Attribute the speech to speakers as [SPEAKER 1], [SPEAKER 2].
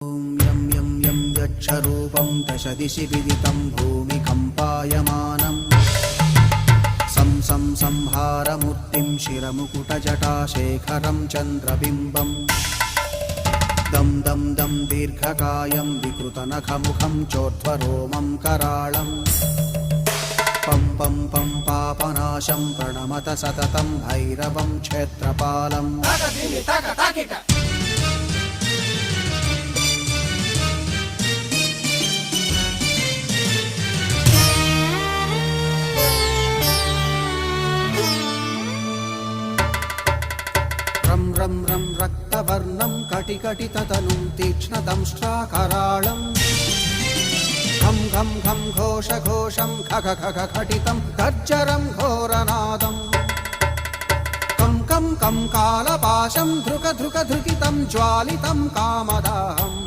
[SPEAKER 1] यं यं यं यक्षरूपं दशदिशि विदितं भूमिकम्पायमानं सं सं संहारमूर्तिं शिरमुकुटजटाशेखरं चन्द्रबिम्बं दं दं दं दीर्घकायं विकृतनखमुखं चोर्ध्वरोमं कराळं पं पं पं पापनाशं प्रणमत सततं भैरवं क्षेत्रपालम् रं रं रं रक्तवर्णं कटिकटिततनुं तीक्ष्णदंष्ट्राकराळं घं घं घं घोषघोषं खग खग खटितं गर्जरं घोरनादं कं कं कं कालपाशं धृक धृक धृकितं ज्वालितं कामदाहम्